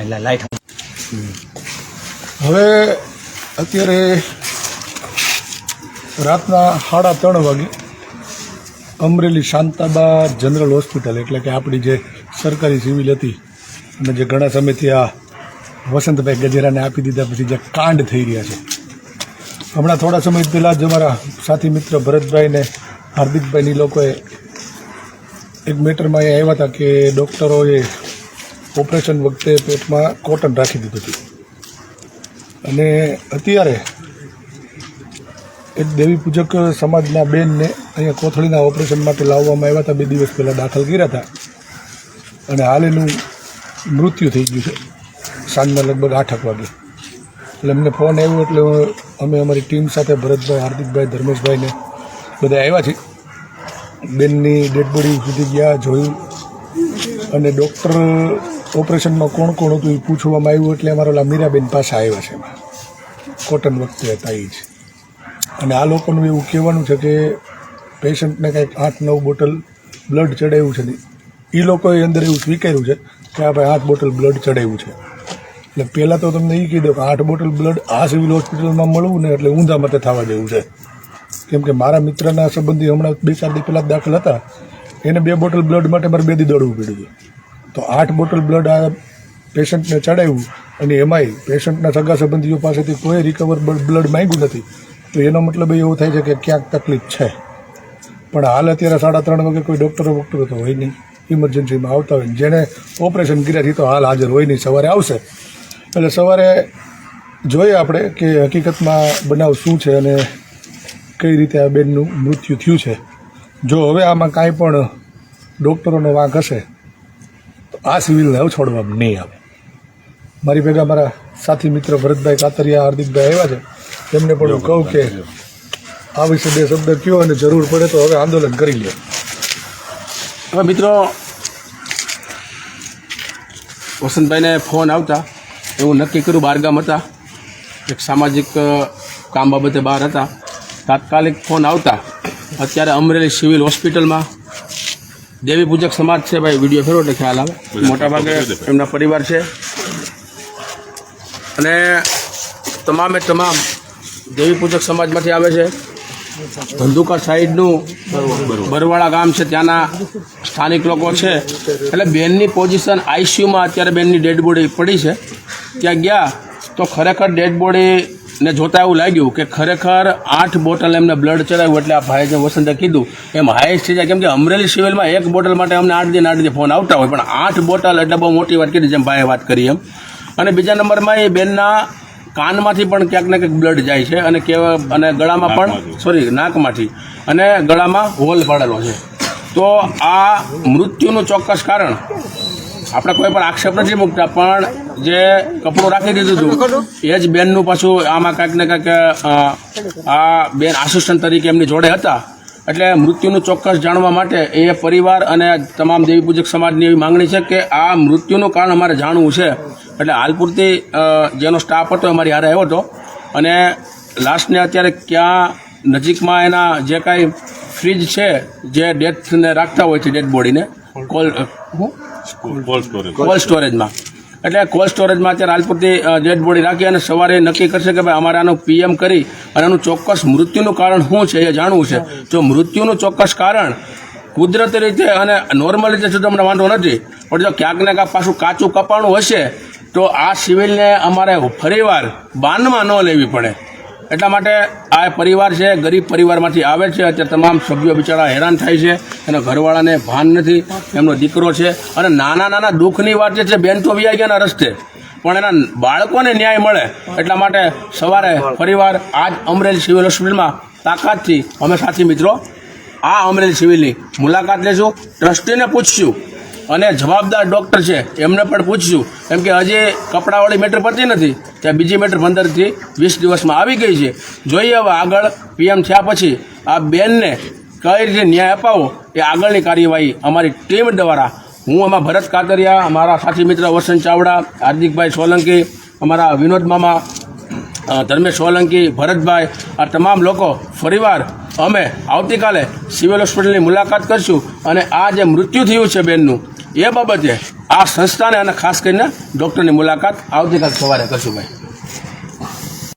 એટલે લાઈટ હવે અત્યારે રાતના 3:30 વાગે અમરેલી શાંતાબા જનરલ હોસ્પિટલ એટલે કે આપણી જે સરકારી સિવિલ હતી અને જે ઘણા સમયથી આ વસંતભાઈ ગજેરાને આપી દીધા પછી જે કાંડ થઈ રહ્યા છે. હમણાં થોડા સમય પહેલાં જ અમારા સાથી મિત્ર ભરતભાઈ ને હાર્દિકભાઈની લોકોએ એક મેટરમાં એ આવ્યા હતા કે ડૉક્ટરોએ ઓપરેશન વખતે પેટમાં કોટન રાખી દીધું હતું અને અત્યારે એક દેવી પૂજક સમાજના બેનને અહીંયા કોથળીના ઓપરેશન માટે લાવવામાં આવ્યા હતા. 2 દિવસ પહેલાં દાખલ કર્યા હતા અને હાલ એનું મૃત્યુ થઈ ગયું છે સાંજના લગભગ 8 વાગે. એટલે અમને ફોન આવ્યો એટલે અમે અમારી ટીમ સાથે ભરતભાઈ, હાર્દિકભાઈ, ધર્મેશભાઈને બધા આવ્યા છીએ. બેનની ડેડ બોડી સુધી ગયા, જોયું અને ડૉક્ટર ઓપરેશનમાં કોણ કોણ હતું એ પૂછવામાં આવ્યું એટલે અમારા મીરાબેન પાસે આવ્યા છે. એમાં કોટન વખતે હતા એ જ. અને આ લોકોનું એવું કહેવાનું છે કે પેશન્ટને કંઈક 8-9 બોટલ બ્લડ ચડાવ્યું છે. એ લોકોએ અંદર એવું સ્વીકાર્યું છે કે આ ભાઈ 8 બોટલ બ્લડ ચડાવ્યું છે. એટલે પહેલાં તો તમને એ કહી દો કે 8 બોટલ બ્લડ આ સિવિલ હોસ્પિટલમાં મળવું ને એટલે ઊંધા મતે થવા જેવું છે. કેમ કે મારા મિત્રના સંબંધી હમણાં 2-4 દી પહેલાં દાખલ હતા, એને 2 બોટલ બ્લડ માટે મારે 2 દી દોડવું પડ્યું હતું. તો 8 બોટલ બ્લડ આ પેશન્ટને ચડાવ્યું અને એમાંય પેશન્ટના સગા સંબંધીઓ પાસેથી કોઈ રિકવર બ્લડ માંગ્યું નથી. તો એનો મતલબ એવો થાય છે કે ક્યાંક તકલીફ છે. પણ હાલ અત્યારે 3:30 વાગે કોઈ ડૉક્ટરો તો હોય નહીં, ઇમરજન્સીમાં આવતા હોય. જેણે ઓપરેશન કર્યા છે તો હાલ હાજર હોય નહીં, સવારે આવશે. એટલે સવારે જોઈએ આપણે કે હકીકતમાં બનાવ શું છે અને કઈ રીતે આ બેનનું મૃત્યુ થયું છે. જો હવે આમાં કાંઈ પણ ડૉક્ટરોનો વાંક હશે તો આ સિવિલને હવે છોડવામાં નહીં આવે. મારી ભેગા મારા સાથી મિત્ર ભરતભાઈ કાતરિયા, હાર્દિકભાઈ આવ્યા છે. તેમને પણ હું કહું કે આ વિશે 2 શબ્દ કહો અને જરૂર પડે તો હવે આંદોલન કરી લે. હવે મિત્રો, વસંતભાઈને ફોન આવતા એવું નક્કી કર્યું, બહારગામ હતા, એક સામાજિક કામ બાબતે બહાર હતા. તાત્કાલિક ફોન આવતા અત્યારે અમરેલી સિવિલ હોસ્પિટલમાં દેવી પૂજક સમાજ છે, ભાઈ વિડીયો ફેરો એટલે ખ્યાલ આવે, મોટાભાગે એમના પરિવાર છે અને તમામે તમામ દેવી પૂજક સમાજમાંથી આવે છે. ધંધુકા સાઈડનું બરવાળા ગામ છે, ત્યાંના સ્થાનિક લોકો છે. એટલે બેનની પોઝિશન આઈસીયુમાં અત્યારે બેનની ડેડ બોડી પડી છે. ત્યાં ગયા તો ખરેખર ડેડ બોડીને જોતાં એવું લાગ્યું કે ખરેખર 8 બોટલ એમને બ્લડ ચડાવ્યું. એટલે આ ભાઈ જે વસંતે કીધું એમ હાઈએસ્ટ થઈ જાય. કેમ કે અમરેલી સિવિલમાં 1 બોટલ માટે અમને 8 દી ફોન આવતા હોય, પણ 8 બોટલ એટલે બહુ મોટી વાત કરી, જેમ ભાઈએ વાત કરી એમ. અને બીજા નંબરમાં એ બેનના કાનમાંથી પણ ક્યાંક ને ક્યાંક બ્લડ જાય છે અને અને ગળામાં પણ નાકમાંથી અને ગળામાં હોલ પાડેલો છે. તો આ મૃત્યુનું ચોક્કસ કારણ આપણે કોઈ પણ આક્ષેપ નથી મૂકતા, પણ જે કપડું રાખી દીધું હતું એ જ બેનનું પાછું આમાં કાંઈક ને કાંઈક આ બેન આસિસ્ટન્ટ તરીકે એમની જોડે હતા. એટલે મૃત્યુનું ચોક્કસ જાણવા માટે એ પરિવાર અને તમામ દેવી પૂજક સમાજની એવી માંગણી છે કે આ મૃત્યુનું કારણ અમારે જાણવું છે. એટલે હાલ પૂરતી જેનો સ્ટાફ હતો અમારી હારે આવ્યો હતો અને લાસ્ટને અત્યારે ક્યાં નજીકમાં એના જે કાંઈ ફ્રીજ છે જે ડેથને રાખતા હોય છે ડેડ બોડીને કોલ્ડ સ્ટોરેજમાં, એટલે કોલ્ડ સ્ટોરેજમાં અત્યારે હાલ પૂરતી ડેડ બોડી રાખી અને સવારે નક્કી કરશે કે ભાઈ અમારે આનું પીએમ કરી અને આનું ચોક્કસ મૃત્યુનું કારણ શું છે એ જાણવું છે. જો મૃત્યુનું ચોક્કસ કારણ કુદરતી રીતે અને નોર્મલ રીતે સુધી અમને વાંધો નથી, પણ જો ક્યાંક ને ક્યાંક પાછું કાચું કપાણું હશે તો આ સિવિલને અમારે ફરીવાર બાનમાં ન લેવી પડે. એટલા માટે આ પરિવાર છે, ગરીબ પરિવારમાંથી આવે છે. અત્યારે તમામ સભ્યો બિચારા હેરાન થાય છે, એના ઘરવાળાને ભાન નથી, એમનો દીકરો છે અને નાના દુઃખની વાત જે છે, બેન તો વ્યાઈ ગયાના રસ્તે, પણ એના બાળકોને ન્યાય મળે એટલા માટે સવારે ફરીવાર આજ અમરેલી સિવિલ હોસ્પિટલમાં તાકાતથી અમે સાથી મિત્રો આ અમરેલી સિવિલની મુલાકાત લેશું. ટ્રસ્ટીને પૂછશું અને જવાબદાર ડૉક્ટર છે એમને પણ પૂછશું, કેમ કે હજી કપડાવાળી મેટર પડતી નથી, ત્યાં બીજી મેટર 15થી 20 દિવસમાં આવી ગઈ છે. જોઈએ હવે આગળ પીએમ થયા પછી આ બેનને કઈ રીતે ન્યાય અપાવો એ આગળની કાર્યવાહી અમારી ટીમ દ્વારા હું અમારા ભરત કાતરિયા, અમારા સાથી મિત્ર વસંત ચાવડા, હાર્દિકભાઈ સોલંકી, અમારા વિનોદ મામા, ધર્મેશ સોલંકી, ભરતભાઈ, આ તમામ લોકો ફરીવાર અમે આવતીકાલે સિવિલ હોસ્પિટલની મુલાકાત કરીશું અને આ જે મૃત્યુ થયું છે બેનનું એ બાબતે આ સંસ્થાને અને ખાસ કરીને ડૉક્ટરની મુલાકાત આવતીકાલ સવારે કરશું ભાઈ.